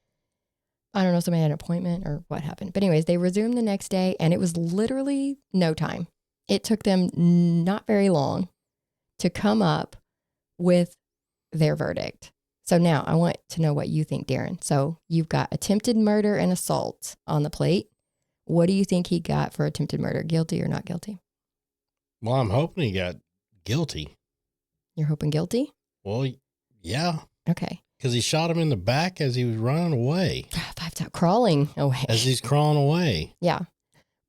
I don't know if somebody had an appointment or what happened. But anyways, they resumed the next day. And it was literally no time. It took them not very long to come up with their verdict. So now I want to know what you think, Darren. So you've got attempted murder and assault on the plate. What do you think he got for attempted murder? Guilty or not guilty? Well, I'm hoping he got guilty. You're hoping guilty? Well, yeah. Okay. Because he shot him in the back as he was running away. Crawling away. As he's crawling away. Yeah.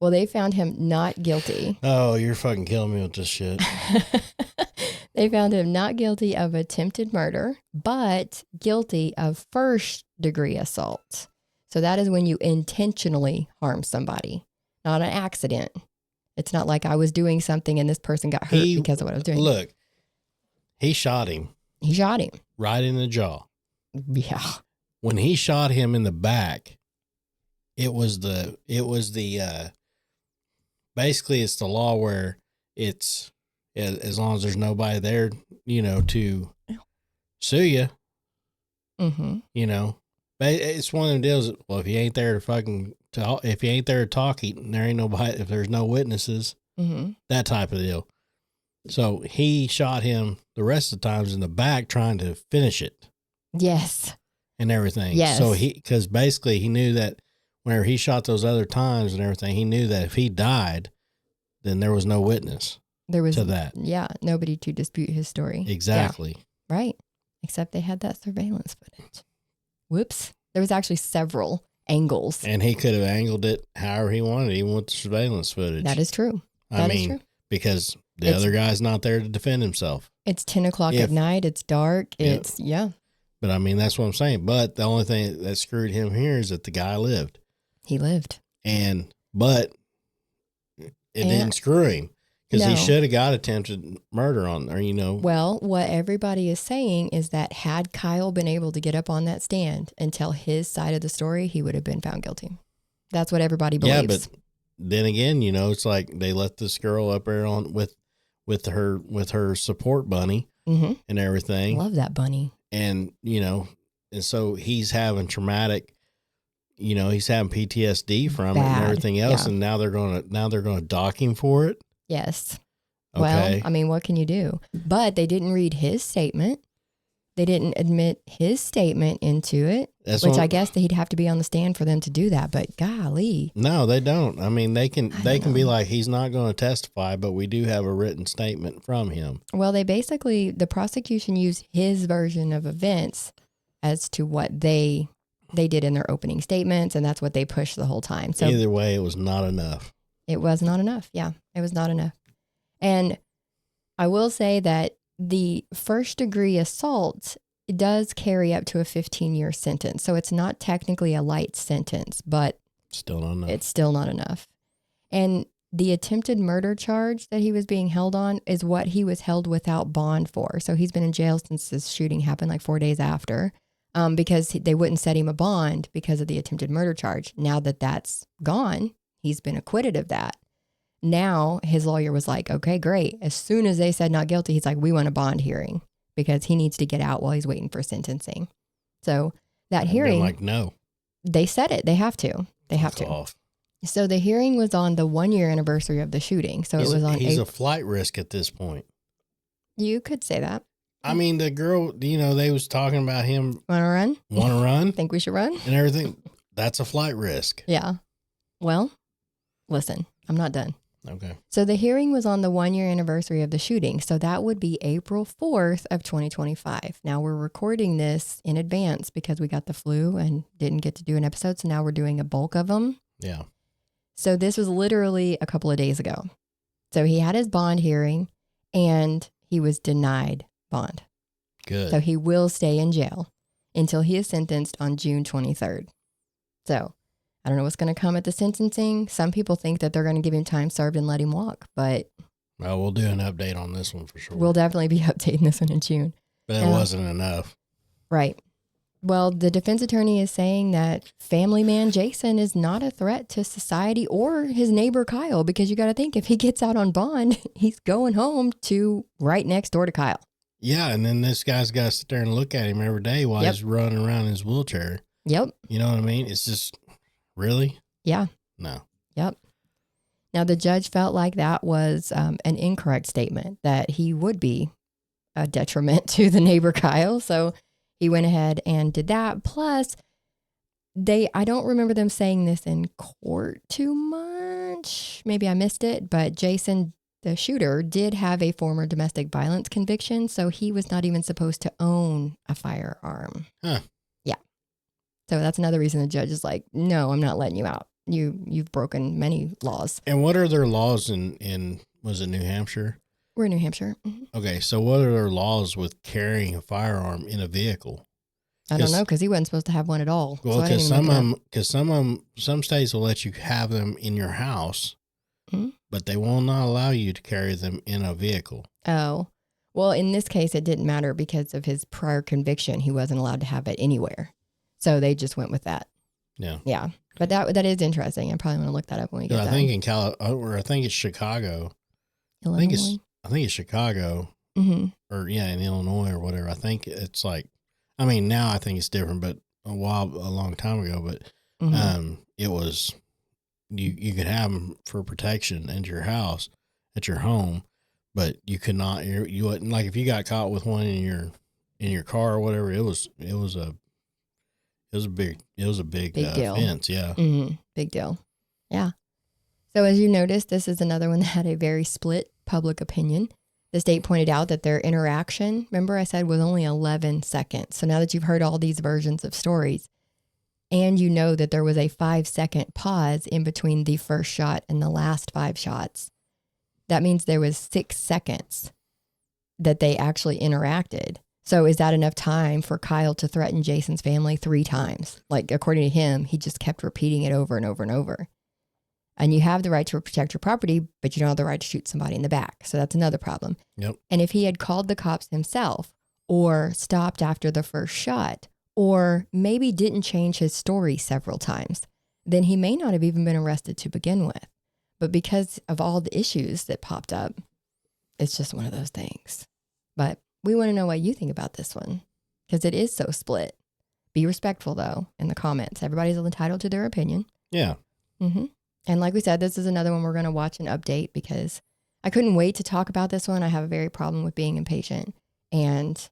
Well, they found him not guilty. Oh, you're fucking killing me with this shit. They found him not guilty of attempted murder, but guilty of first-degree assault. So that is when you intentionally harm somebody, not an accident. It's not like I was doing something and this person got hurt because of what I was doing. Look, he shot him. He shot him. Right in the jaw. Yeah. When he shot him in the back, it was basically it's the law where it's, as long as there's nobody there, to sue you, but it's one of them deals. Well, if you ain't there to talk, there ain't nobody, if there's no witnesses, that type of deal. So he shot him the rest of the times in the back trying to finish it. Yes. And everything. Yes. So because basically he knew that whenever he shot those other times and everything, he knew that if he died, then there was no witness. There was to that. Yeah, nobody to dispute his story. Exactly. Yeah, right. Except they had that surveillance footage. Whoops. There was actually several angles. And he could have angled it however he wanted, even with the surveillance footage. That is true. I mean, because the other guy's not there to defend himself. It's 10 o'clock at night. It's dark. Yeah. But I mean, that's what I'm saying. But the only thing that screwed him here is that the guy lived. He lived. But it didn't screw him. Because he should have got attempted murder on there, Well, what everybody is saying is that had Kyle been able to get up on that stand and tell his side of the story, he would have been found guilty. That's what everybody believes. Yeah, but then again, it's like they let this girl up there on with her support bunny and everything. Love that bunny. And and so he's having traumatic. He's having PTSD from it and everything else, and now they're gonna dock him for it. Yes. Okay. Well, I mean, what can you do? But they didn't read his statement. They didn't admit his statement into it, which I guess that he'd have to be on the stand for them to do that. But golly. No, they don't. I mean, they can be like, he's not going to testify, but we do have a written statement from him. Well, the prosecution used his version of events as to what they did in their opening statements, and that's what they pushed the whole time. So either way, it was not enough. It was not enough. Yeah, it was not enough. And I will say that the first degree assault does carry up to a 15-year sentence. So it's not technically a light sentence, but still not enough. It's still not enough. And the attempted murder charge that he was being held on is what he was held without bond for. So he's been in jail since this shooting happened, like 4 days after, because they wouldn't set him a bond because of the attempted murder charge. Now that that's gone, he's been acquitted of that. Now his lawyer was like, okay, great. As soon as they said not guilty, he's like, we want a bond hearing because he needs to get out while he's waiting for sentencing. So that hearing, like, no, they said it. They have to. They have to. Off. So the hearing was on the 1-year anniversary of the shooting. So it was on. He's a flight risk at this point. You could say that. I mean, the girl, they was talking about him. Want to run? Want to run? Think we should run? And everything. That's a flight risk. Yeah. Well, listen, I'm not done. Okay. So the hearing was on the 1-year anniversary of the shooting. So that would be April 4th of 2025. Now we're recording this in advance because we got the flu and didn't get to do an episode. So now we're doing a bulk of them. Yeah. So this was literally a couple of days ago. So he had his bond hearing and he was denied bond. Good. So he will stay in jail until he is sentenced on June 23rd. So I don't know what's going to come at the sentencing. Some people think that they're going to give him time served and let him walk, but Well, we'll do an update on this one for sure. we'll definitely be updating this one in June. But it wasn't enough. Right. Well, the defense attorney is saying that family man Jason is not a threat to society or his neighbor Kyle, because you got to think if he gets out on bond, he's going home to right next door to Kyle. Yeah, and then this guy's got to sit there and look at him every day while he's running around in his wheelchair. Yep. You know what I mean? It's just, really? Yeah. No. Yep. Now, the judge felt like that was an incorrect statement, that he would be a detriment to the neighbor Kyle. So he went ahead and did that. Plus, I don't remember them saying this in court too much. Maybe I missed it, but Jason, the shooter, did have a former domestic violence conviction. So he was not even supposed to own a firearm. Huh. Yeah. So that's another reason the judge is like, no, I'm not letting you out. You've broken many laws. And what are their laws in was it New Hampshire? We're in New Hampshire. Mm-hmm. Okay, so what are their laws with carrying a firearm in a vehicle? I don't know, because he wasn't supposed to have one at all. Well, because some states will let you have them in your house, but they will not allow you to carry them in a vehicle. Oh, well, in this case, it didn't matter because of his prior conviction. He wasn't allowed to have it anywhere, so they just went with that. Yeah, yeah. But that is interesting. I probably want to look that up when we get done. I think in I think it's Chicago. Illinois? I think it's Chicago, or in Illinois or whatever. I think it's like, I mean, now I think it's different, but a long time ago. But it was you could have them for protection into your house, at your home, but you could not. You wouldn't, like, if you got caught with one in your car or whatever. It was a big deal. Offense. Yeah, big deal. Yeah. So as you noticed, this is another one that had a very split public opinion. The state pointed out that their interaction, remember I said, was only 11 seconds. So now that you've heard all these versions of stories, and you know that there was a 5-second pause in between the first shot and the last 5 shots, that means there was 6 seconds that they actually interacted. So is that enough time for Kyle to threaten Jason's family 3 times? Like, according to him, he just kept repeating it over and over and over. And you have the right to protect your property, but you don't have the right to shoot somebody in the back. So that's another problem. Yep. And if he had called the cops himself, or stopped after the first shot, or maybe didn't change his story several times, then he may not have even been arrested to begin with. But because of all the issues that popped up, it's just one of those things. But we want to know what you think about this one, because it is so split. Be respectful, though, in the comments. Everybody's entitled to their opinion. Yeah. And like we said, this is another one we're going to watch and update, because I couldn't wait to talk about this one. I have a very problem with being impatient, and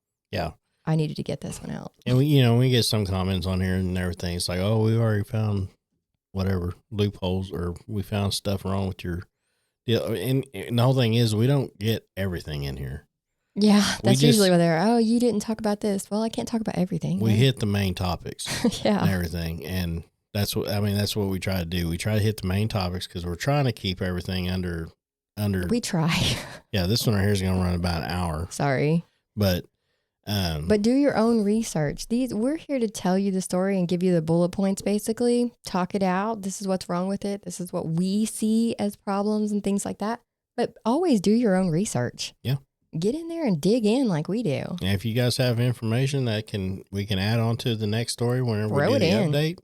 I needed to get this one out. And we get some comments on here and everything. It's like, oh, we already found whatever loopholes, or we found stuff wrong with your deal. And the whole thing is, we don't get everything in here. Yeah, that's usually where they're, oh, you didn't talk about this. Well, I can't talk about everything. We hit the main topics and everything. And that's what we try to do. We try to hit the main topics because we're trying to keep everything under. We try. Yeah, this one right here is going to run about an hour. Sorry. But do your own research. We're here to tell you the story and give you the bullet points, basically. Talk it out. This is what's wrong with it. This is what we see as problems and things like that. But always do your own research. Yeah. Get in there and dig in like we do. And if you guys have information that we can add on to the next story whenever we do the update,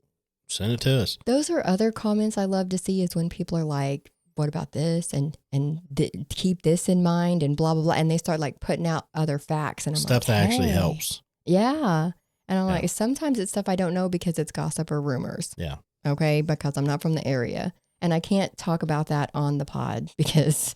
send it to us. Those are other comments I love to see, is when people are like, what about this? And keep this in mind and blah, blah, blah. And they start like putting out other facts. And I'm stuff that actually helps. Yeah. And I'm like, sometimes it's stuff I don't know because it's gossip or rumors. Yeah. Okay. Because I'm not from the area. And I can't talk about that on the pod because,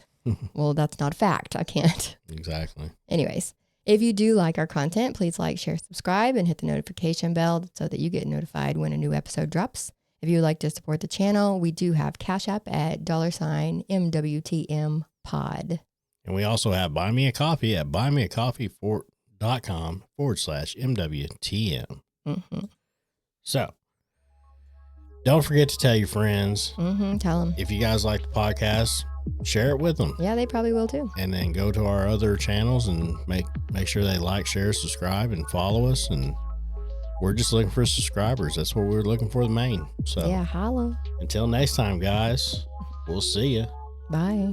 well, that's not a fact. I can't. Exactly. Anyways, if you do like our content, please like, share, subscribe, and hit the notification bell so that you get notified when a new episode drops. If you would like to support the channel, we do have Cash App at $MWTM pod. And we also have Buy Me a Coffee at buymeacoffee.com/MWTM. Mm-hmm. So, don't forget to tell your friends. Mm-hmm. Tell them. If you guys like the podcast, share it with them. Yeah, they probably will too. And then go to our other channels and make sure they like, share, subscribe, and follow us. And we're just looking for subscribers. That's what we're looking for, the main. So yeah, holla. until next time, guys, we'll see you. Bye.